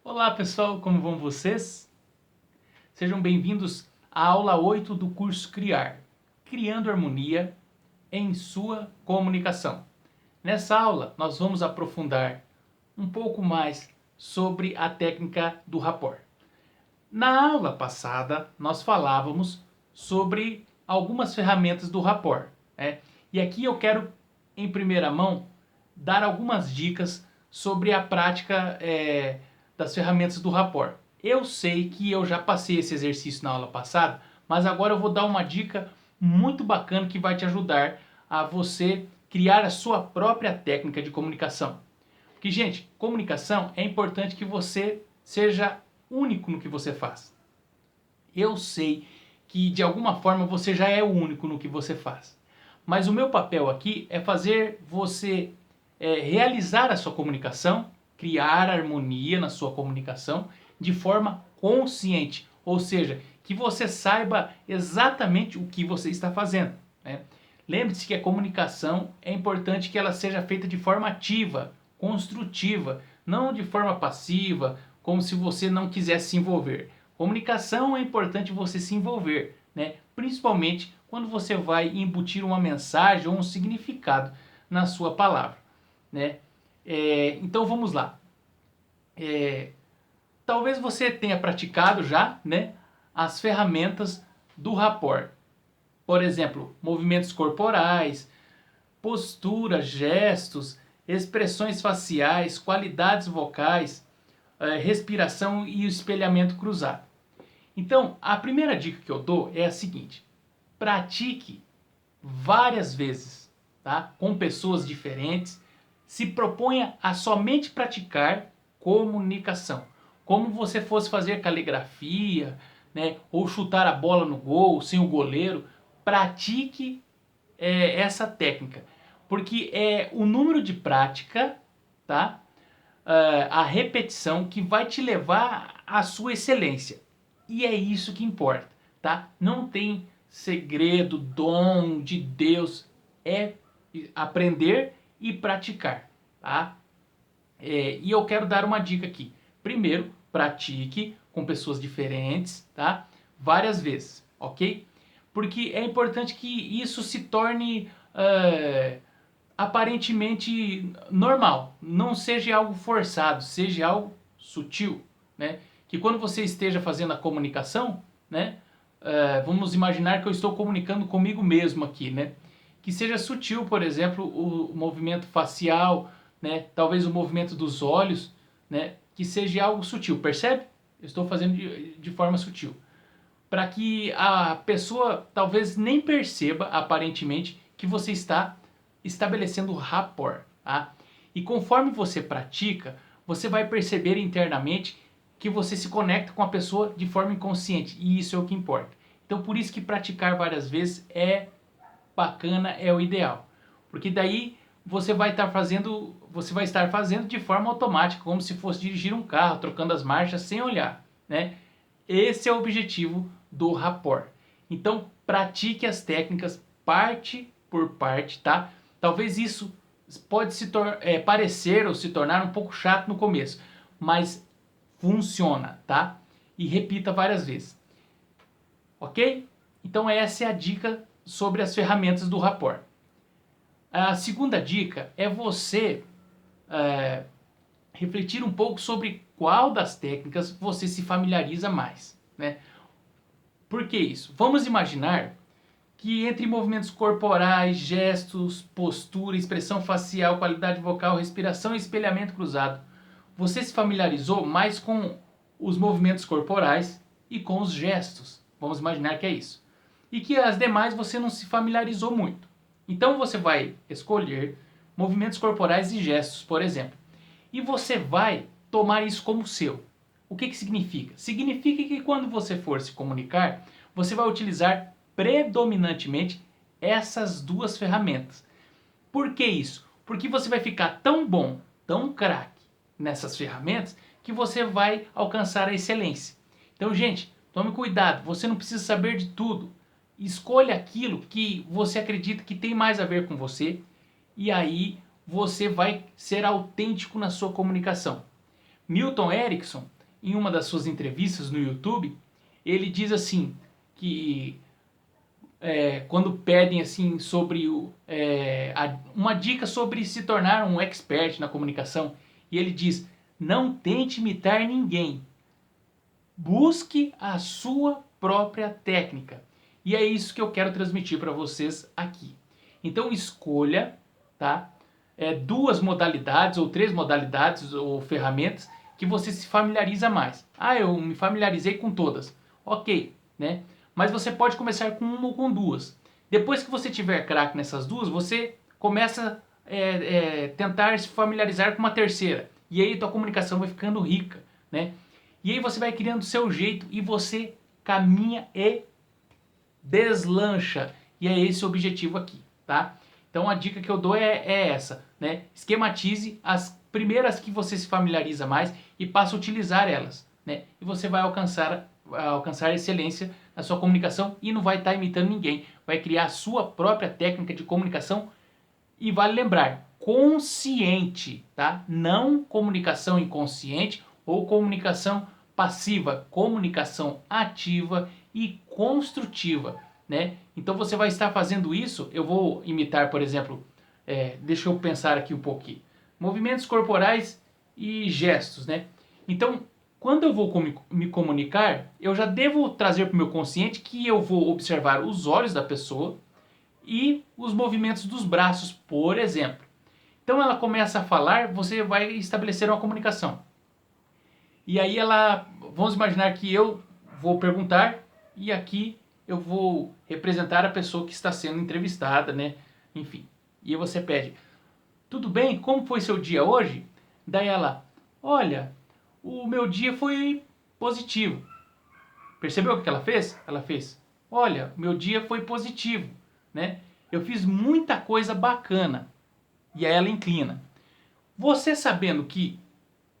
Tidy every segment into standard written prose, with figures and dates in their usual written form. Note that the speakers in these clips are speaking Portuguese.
Olá pessoal, como vão vocês? Sejam bem-vindos à aula 8 do curso Criar, Criando Harmonia em sua comunicação. Nessa aula nós vamos aprofundar um pouco mais sobre a técnica do rapport. Na aula passada nós falávamos sobre algumas ferramentas do rapport, né? E aqui eu quero, em primeira mão, dar algumas dicas sobre a prática das ferramentas do rapport. Eu sei que eu já passei esse exercício na aula passada, mas agora eu vou dar uma dica muito bacana que vai te ajudar a você criar a sua própria técnica de comunicação. Porque, gente, comunicação é importante que você seja único no que você faz. Eu sei que de alguma forma você já é o único no que você faz. Mas o meu papel aqui é fazer você realizar a sua comunicação, criar harmonia na sua comunicação de forma consciente. Ou seja, que você saiba exatamente o que você está fazendo, né? Lembre-se que a comunicação é importante que ela seja feita de forma ativa, construtiva, não de forma passiva, como se você não quisesse se envolver. Comunicação é importante você se envolver, né? Principalmente quando você vai embutir uma mensagem ou um significado na sua palavra, né? Então vamos lá. Talvez você tenha praticado já, né, as ferramentas do rapport. Por exemplo, movimentos corporais, postura, gestos, expressões faciais, qualidades vocais, respiração e o espelhamento cruzado. Então, a primeira dica que eu dou é a seguinte: pratique várias vezes, tá? Com pessoas diferentes. Se proponha a somente praticar comunicação. Como você fosse fazer caligrafia, né? Ou chutar a bola no gol sem o goleiro. Pratique essa técnica. Porque é o número de prática, tá? A repetição que vai te levar à sua excelência. E é isso que importa, tá? Não tem segredo, dom de Deus, é aprender e praticar, tá? E eu quero dar uma dica aqui. Primeiro, pratique com pessoas diferentes, tá? Várias vezes, ok? Porque é importante que isso se torne aparentemente normal, não seja algo forçado, seja algo sutil, né? Que quando você esteja fazendo a comunicação, né? Vamos imaginar que eu estou comunicando comigo mesmo aqui, né? Que seja sutil, por exemplo, o movimento facial, né? Talvez o movimento dos olhos, né? Que seja algo sutil, percebe? Eu estou fazendo de forma sutil. Para que a pessoa talvez nem perceba, aparentemente, que você está estabelecendo rapport, tá? E conforme você pratica, você vai perceber internamente que você se conecta com a pessoa de forma inconsciente, e isso é o que importa. Então por isso que praticar várias vezes é bacana, é o ideal. Porque daí você vai estar fazendo de forma automática, como se fosse dirigir um carro, trocando as marchas sem olhar, né? Esse é o objetivo do rapport. Então pratique as técnicas parte por parte, tá? Talvez isso pode parecer ou se tornar um pouco chato no começo, mas funciona, tá? E repita várias vezes, ok? Então essa é a dica sobre as ferramentas do rapport. A segunda dica é você refletir um pouco sobre qual das técnicas você se familiariza mais, né? Por que isso? Vamos imaginar que entre movimentos corporais, gestos, postura, expressão facial, qualidade vocal, respiração e espelhamento cruzado, você se familiarizou mais com os movimentos corporais e com os gestos. Vamos imaginar que é isso. E que as demais você não se familiarizou muito. Então você vai escolher movimentos corporais e gestos, por exemplo. E você vai tomar isso como seu. O que significa? Significa que quando você for se comunicar, você vai utilizar predominantemente essas duas ferramentas. Por que isso? Porque você vai ficar tão bom, tão craque nessas ferramentas, que você vai alcançar a excelência. Então, gente, tome cuidado, você não precisa saber de tudo. Escolha aquilo que você acredita que tem mais a ver com você, e aí você vai ser autêntico na sua comunicação. Milton Erickson em uma das suas entrevistas no YouTube, ele diz assim, que quando pedem assim sobre uma dica sobre se tornar um expert na comunicação, e ele diz: não tente imitar ninguém, busque a sua própria técnica. E é isso que eu quero transmitir para vocês aqui. Então escolha, tá? Duas modalidades ou três modalidades ou ferramentas que você se familiariza mais. Ah, eu me familiarizei com todas. Ok, né? Mas você pode começar com uma ou com duas. Depois que você tiver craque nessas duas, você começa a tentar se familiarizar com uma terceira. E aí tua comunicação vai ficando rica, né? E aí você vai criando o seu jeito e você caminha e deslancha. E é esse o objetivo aqui, tá? Então a dica que eu dou é essa, né? Esquematize as primeiras que você se familiariza mais e passe a utilizar elas, né? E você vai alcançar excelência na sua comunicação e não vai estar imitando ninguém. Vai criar a sua própria técnica de comunicação e vale lembrar, consciente, tá? Não comunicação inconsciente ou comunicação passiva, comunicação ativa e construtiva, né? Então você vai estar fazendo isso, eu vou imitar, por exemplo, deixa eu pensar aqui um pouquinho, movimentos corporais e gestos, né? Então, quando eu vou me comunicar, eu já devo trazer para o meu consciente que eu vou observar os olhos da pessoa e os movimentos dos braços, por exemplo. Então ela começa a falar, você vai estabelecer uma comunicação. E aí vamos imaginar que eu vou perguntar e aqui eu vou representar a pessoa que está sendo entrevistada, né? Enfim. E aí você pede: tudo bem? Como foi seu dia hoje? Daí ela: olha, o meu dia foi positivo. Percebeu o que ela fez? Ela fez: olha, meu dia foi positivo, né? Eu fiz muita coisa bacana. E aí ela inclina. Você sabendo que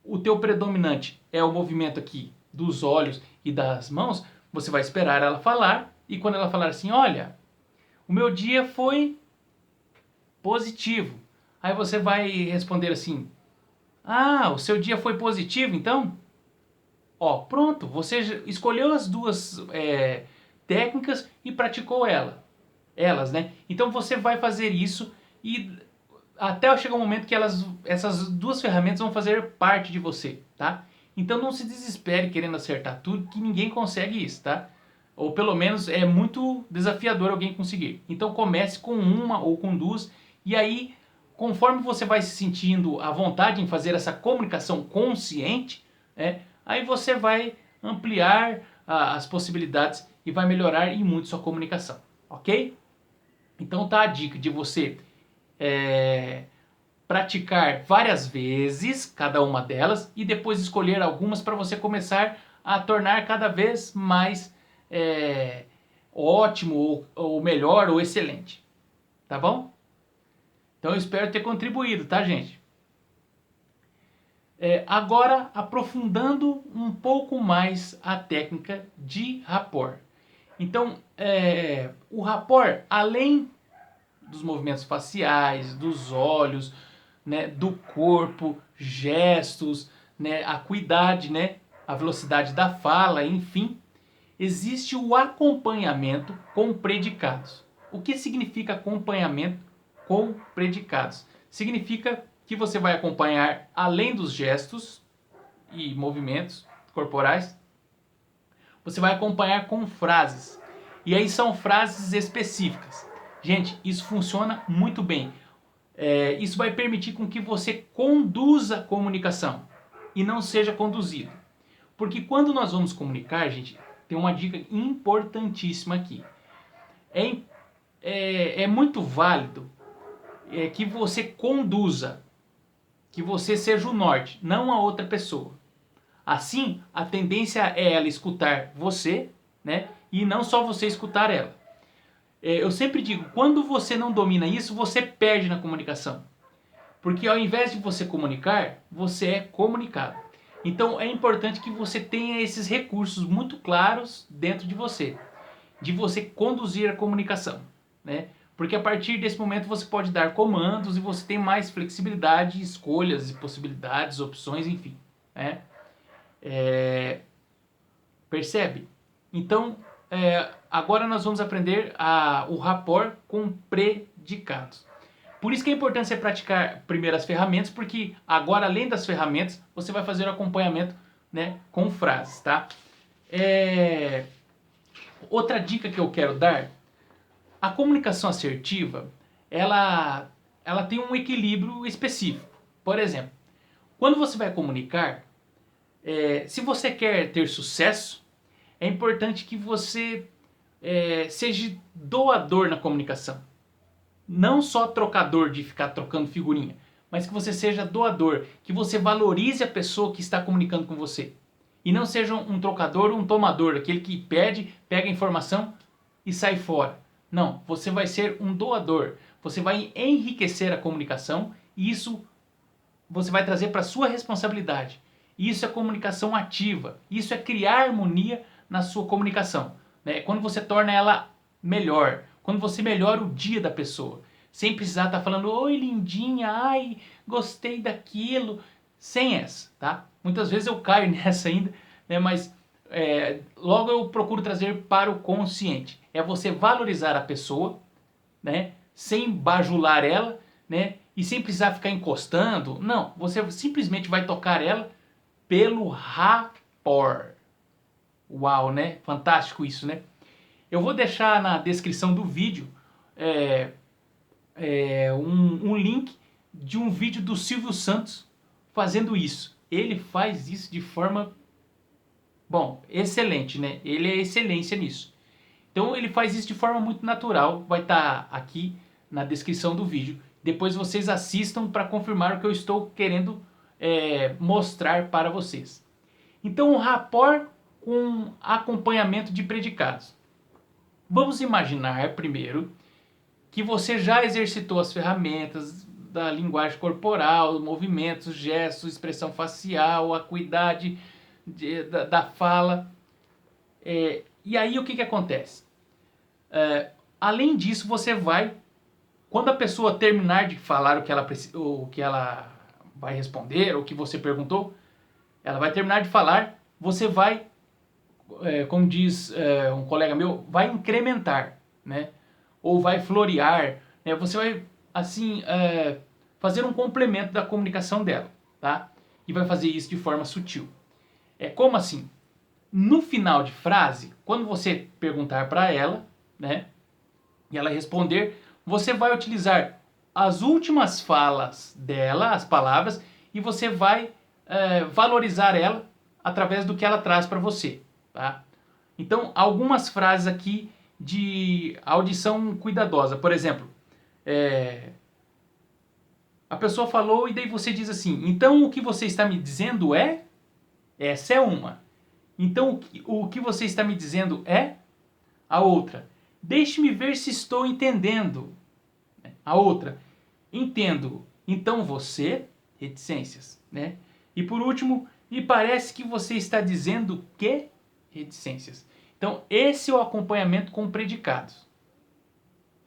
o teu predominante é o movimento aqui dos olhos e das mãos, você vai esperar ela falar e quando ela falar assim: olha, o meu dia foi positivo. Aí você vai responder assim: ah, o seu dia foi positivo então? Ó, pronto, você escolheu as duas técnicas e praticou elas, né? Então você vai fazer isso e até chegar um momento que essas duas ferramentas vão fazer parte de você, tá? Então não se desespere querendo acertar tudo, que ninguém consegue isso, tá? Ou pelo menos é muito desafiador alguém conseguir. Então comece com uma ou com duas e aí, conforme você vai se sentindo à vontade em fazer essa comunicação consciente, aí você vai ampliar as possibilidades e vai melhorar em muito sua comunicação, ok? Então tá a dica de você praticar várias vezes cada uma delas e depois escolher algumas para você começar a tornar cada vez mais ótimo ou melhor ou excelente, tá bom? Então eu espero ter contribuído, tá, gente? Agora aprofundando um pouco mais a técnica de rapport. Então o rapport, além dos movimentos faciais, dos olhos, né, do corpo, gestos, né, a acuidade, né, a velocidade da fala, enfim, existe o acompanhamento com predicados. O que significa acompanhamento com predicados? Significa que você vai acompanhar, além dos gestos e movimentos corporais, você vai acompanhar com frases. E aí são frases específicas. Gente, isso funciona muito bem. Isso vai permitir com que você conduza a comunicação e não seja conduzido. Porque quando nós vamos comunicar, gente, tem uma dica importantíssima aqui. É muito válido que você conduza, que você seja o norte, não a outra pessoa. Assim, a tendência é ela escutar você, né? E não só você escutar ela. Eu sempre digo, quando você não domina isso, você perde na comunicação. Porque ao invés de você comunicar, você é comunicado. Então é importante que você tenha esses recursos muito claros dentro de você conduzir a comunicação, né? Porque a partir desse momento você pode dar comandos e você tem mais flexibilidade, escolhas, possibilidades, opções, enfim, né? Percebe? Então, agora nós vamos aprender o rapport com predicados. Por isso que é importante você praticar primeiro as ferramentas, porque agora, além das ferramentas, você vai fazer o acompanhamento, né, com frases, tá? Outra dica que eu quero dar, a comunicação assertiva, ela tem um equilíbrio específico. Por exemplo, quando você vai comunicar, se você quer ter sucesso, é importante que você seja doador na comunicação. Não só trocador de ficar trocando figurinha, mas que você seja doador, que você valorize a pessoa que está comunicando com você. E não seja um trocador ou um tomador, aquele que pede, pega a informação e sai fora. Não, você vai ser um doador. Você vai enriquecer a comunicação e isso você vai trazer para a sua responsabilidade. Isso é comunicação ativa. Isso é criar harmonia na sua comunicação, né? Quando você torna ela melhor, quando você melhora o dia da pessoa, sem precisar estar falando, oi lindinha, ai, gostei daquilo, sem essa, tá? Muitas vezes eu caio nessa ainda, né? Mas logo eu procuro trazer para o consciente. É você valorizar a pessoa, né? Sem bajular ela, né? E sem precisar ficar encostando. Não, você simplesmente vai tocar ela pelo rapport. Uau, né? Fantástico isso, né? Eu vou deixar na descrição do vídeo um link de um vídeo do Silvio Santos fazendo isso. Ele faz isso de forma, bom, excelente, né? Ele é excelência nisso. Então ele faz isso de forma muito natural. Vai estar aqui na descrição do vídeo. Depois vocês assistam para confirmar o que eu estou querendo mostrar para vocês. Então o rapport com acompanhamento de predicados. Vamos imaginar primeiro que você já exercitou as ferramentas da linguagem corporal, movimentos, gestos, expressão facial, acuidade da fala. E aí o que acontece? Além disso, você vai, quando a pessoa terminar de falar o que ela vai responder, ou o que você perguntou, ela vai terminar de falar, você vai, como diz um colega meu, vai incrementar, né? Ou vai florear, né? Você vai, assim, fazer um complemento da comunicação dela, tá? E vai fazer isso de forma sutil. Como assim? No final de frase, quando você perguntar para ela, né? E ela responder, você vai utilizar as últimas falas dela, as palavras, e você vai valorizar ela através do que ela traz para você, tá? Então, algumas frases aqui de audição cuidadosa. Por exemplo, a pessoa falou e daí você diz assim, então o que você está me dizendo é? Essa é uma. Então, o que você está me dizendo é? A outra. Deixe-me ver se estou entendendo. A outra. Entendo. Então você? Reticências, né? E por último, me parece que você está dizendo que? Reticências. Então, esse é o acompanhamento com predicados.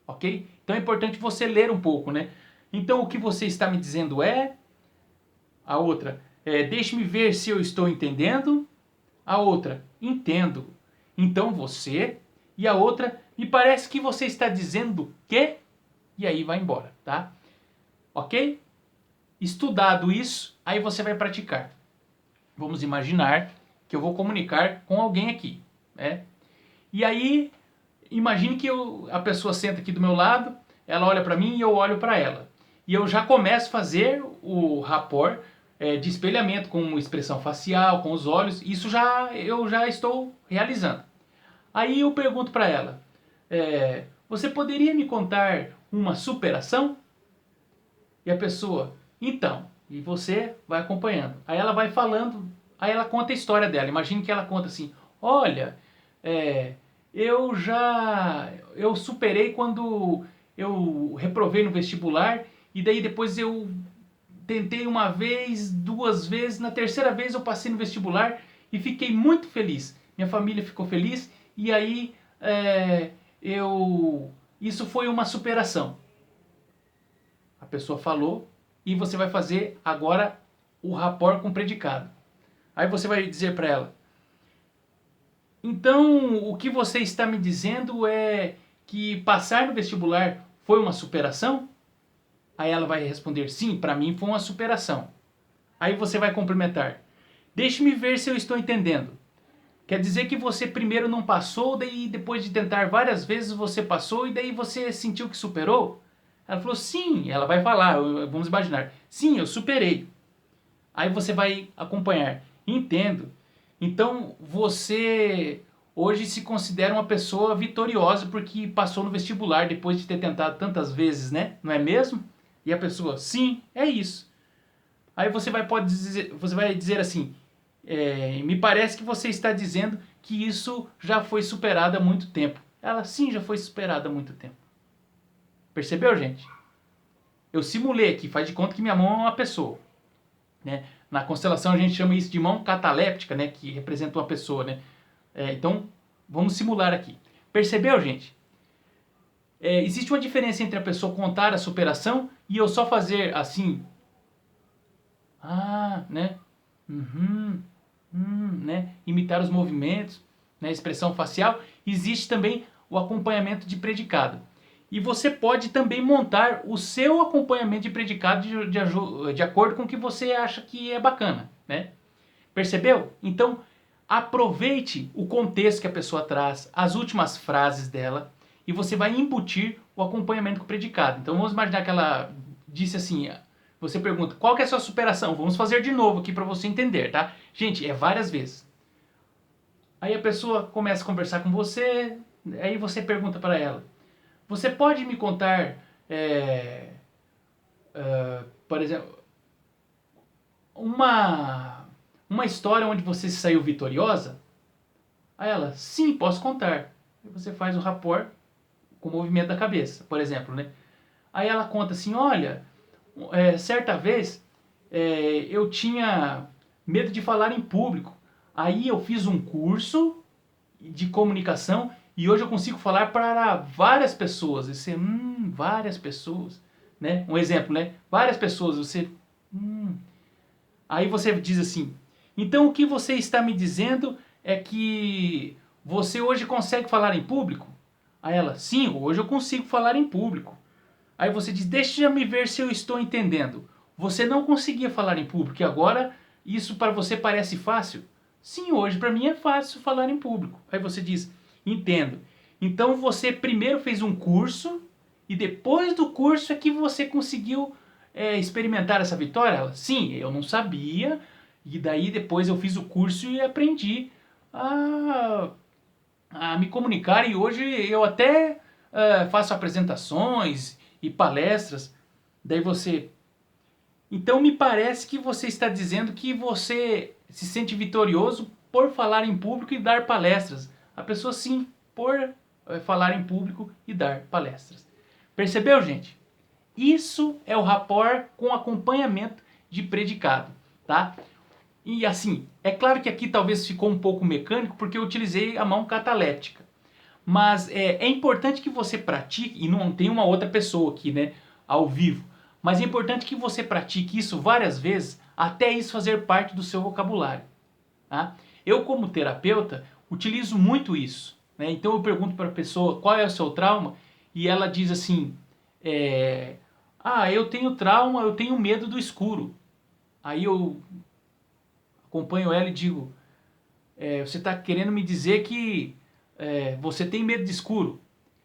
Ok? Então é importante você ler um pouco, né? Então, o que você está me dizendo é? A outra. Deixe-me ver se eu estou entendendo. A outra. Entendo. Então você. E a outra. Me parece que você está dizendo que? E aí vai embora, tá? Ok? Estudado isso, aí você vai praticar. Vamos imaginar que eu vou comunicar com alguém aqui, né? E aí, imagine que a pessoa senta aqui do meu lado, ela olha para mim e eu olho para ela. E eu já começo a fazer o rapport de espelhamento com expressão facial, com os olhos. Isso eu já estou realizando. Aí eu pergunto para ela, você poderia me contar uma superação? E a pessoa, então, e você vai acompanhando. Aí ela vai falando, aí ela conta a história dela. Imagine que ela conta assim, olha, eu superei quando eu reprovei no vestibular e daí depois eu tentei uma vez, duas vezes, na terceira vez eu passei no vestibular e fiquei muito feliz. Minha família ficou feliz e aí isso foi uma superação. A pessoa falou e você vai fazer agora o rapport com o predicado. Aí você vai dizer para ela, Então, o que você está me dizendo é que passar no vestibular foi uma superação? Aí ela vai responder, sim, para mim foi uma superação. Aí você vai complementar, deixe-me ver se eu estou entendendo. Quer dizer que você primeiro não passou, daí depois de tentar várias vezes você passou e daí você sentiu que superou? Ela falou, sim, ela vai falar, vamos imaginar, sim, eu superei. Aí você vai acompanhar, entendo. Então você hoje se considera uma pessoa vitoriosa porque passou no vestibular depois de ter tentado tantas vezes, né? Não é mesmo? E a pessoa, sim, é isso. Aí você vai dizer assim, me parece que você está dizendo que isso já foi superado há muito tempo. Ela, sim, já foi superado há muito tempo. Percebeu, gente? Eu simulei aqui, faz de conta que minha mão é uma pessoa. Né? Na constelação a gente chama isso de mão cataléptica, né? Que representa uma pessoa. Né? Então, vamos simular aqui. Percebeu, gente? Existe uma diferença entre a pessoa contar a superação e eu só fazer assim. Ah, né? Uhum, né? Imitar os movimentos, né? Expressão facial. Existe também o acompanhamento de predicado. E você pode também montar o seu acompanhamento de predicado de acordo com o que você acha que é bacana, né? Percebeu? Então, aproveite o contexto que a pessoa traz, as últimas frases dela, e você vai embutir o acompanhamento com o predicado. Então, vamos imaginar que ela disse assim, você pergunta, qual que é a sua superação? Vamos fazer de novo aqui para você entender, tá? Gente, é várias vezes. Aí a pessoa começa a conversar com você, aí você pergunta para ela, você pode me contar, por exemplo, uma história onde você saiu vitoriosa? Aí ela, sim, posso contar. E você faz o rapport com o movimento da cabeça, por exemplo, né? Aí ela conta assim, olha, certa vez eu tinha medo de falar em público. Aí eu fiz um curso de comunicação e hoje eu consigo falar para várias pessoas. E você, várias pessoas, né? Um exemplo, né? Várias pessoas, você, Aí você diz assim, então o que você está me dizendo é que você hoje consegue falar em público? Aí ela, sim, hoje eu consigo falar em público. Aí você diz, deixa-me ver se eu estou entendendo. Você não conseguia falar em público e agora isso para você parece fácil? Sim, hoje para mim é fácil falar em público. Aí você diz, entendo. Então você primeiro fez um curso e depois do curso é que você conseguiu experimentar essa vitória? Ela, sim, eu não sabia e daí depois eu fiz o curso e aprendi a, a me comunicar e hoje eu até faço apresentações e palestras. Daí você, então me parece que você está dizendo que você se sente vitorioso por falar em público e dar palestras. A pessoa sim, por falar em público e dar palestras. Percebeu, gente? Isso é o rapport com acompanhamento de predicado, tá? E assim, é claro que aqui talvez ficou um pouco mecânico porque eu utilizei a mão cataléptica. Mas é importante que você pratique, e não tem uma outra pessoa aqui, né, ao vivo. Mas é importante que você pratique isso várias vezes até isso fazer parte do seu vocabulário. Tá? Eu, como terapeuta, utilizo muito isso. Né? Então eu pergunto para a pessoa qual é o seu trauma e ela diz assim: eu tenho trauma, eu tenho medo do escuro. Aí eu acompanho ela e digo: você está querendo me dizer que você tem medo de escuro?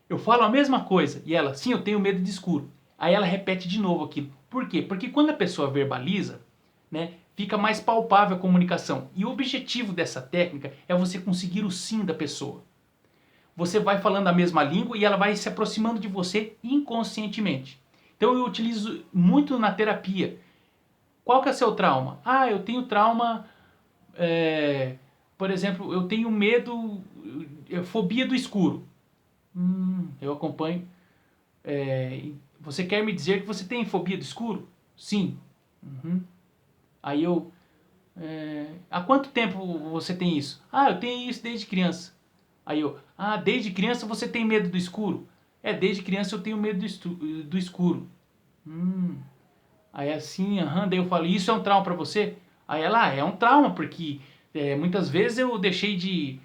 Eu falo a mesma coisa e ela, sim, eu tenho medo de escuro. Aí ela repete de novo aquilo. Por quê? Porque quando a pessoa verbaliza, né, fica mais palpável a comunicação. E o objetivo dessa técnica é você conseguir o sim da pessoa. Você vai falando a mesma língua e ela vai se aproximando de você inconscientemente. Então eu utilizo muito na terapia. Qual que é o seu trauma? Eu tenho trauma, por exemplo, eu tenho medo, fobia do escuro. Eu acompanho. Você quer me dizer que você tem fobia do escuro? Sim. Aí eu. Há quanto tempo você tem isso? Eu tenho isso desde criança. Aí eu. Desde criança você tem medo do escuro? Desde criança eu tenho medo do escuro. Aí assim, daí eu falo, isso é um trauma pra você? Aí ela, é um trauma, porque muitas vezes eu deixei de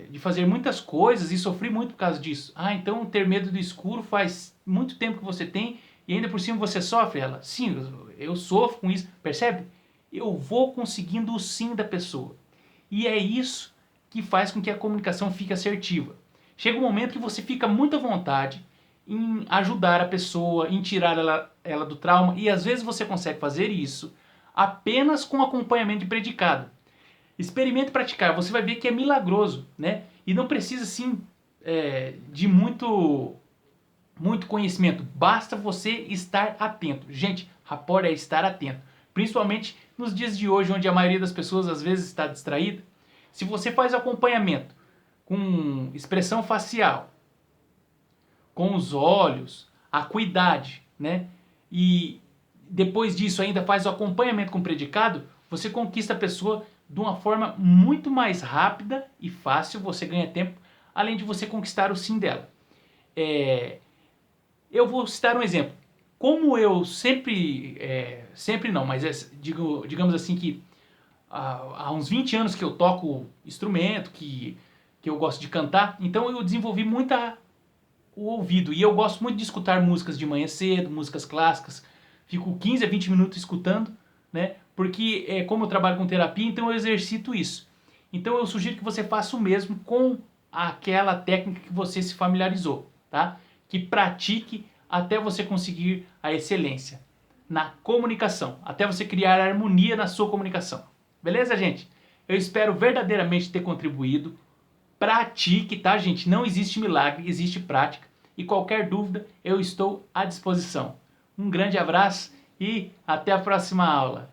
de fazer muitas coisas e sofri muito por causa disso. Ah, então ter medo do escuro faz muito tempo que você tem e ainda por cima você sofre? Ela, sim, eu sofro com isso. Percebe? Eu vou conseguindo o sim da pessoa. E é isso que faz com que a comunicação fique assertiva. Chega um momento que você fica muito à vontade em ajudar a pessoa, em tirar ela do trauma, e às vezes você consegue fazer isso apenas com acompanhamento de predicado. Experimente praticar, você vai ver que é milagroso, né? E não precisa, assim, de muito conhecimento. Basta você estar atento. Gente, rapport é estar atento. Principalmente nos dias de hoje, onde a maioria das pessoas às vezes está distraída. Se você faz acompanhamento com expressão facial, com os olhos, acuidade, né? E depois disso ainda faz o acompanhamento com predicado, você conquista a pessoa de uma forma muito mais rápida e fácil, você ganha tempo, além de você conquistar o sim dela. Eu vou citar um exemplo. Como eu sempre não, mas digamos assim que há uns 20 anos que eu toco instrumento, que eu gosto de cantar, então eu desenvolvi muito o ouvido. E eu gosto muito de escutar músicas de manhã cedo, músicas clássicas. Fico 15 a 20 minutos escutando, né? Porque como eu trabalho com terapia, então eu exercito isso. Então eu sugiro que você faça o mesmo com aquela técnica que você se familiarizou, tá? Que pratique até você conseguir a excelência na comunicação, até você criar harmonia na sua comunicação. Beleza, gente? Eu espero verdadeiramente ter contribuído. Pratique, tá, gente? Não existe milagre, existe prática. E qualquer dúvida, eu estou à disposição. Um grande abraço e até a próxima aula.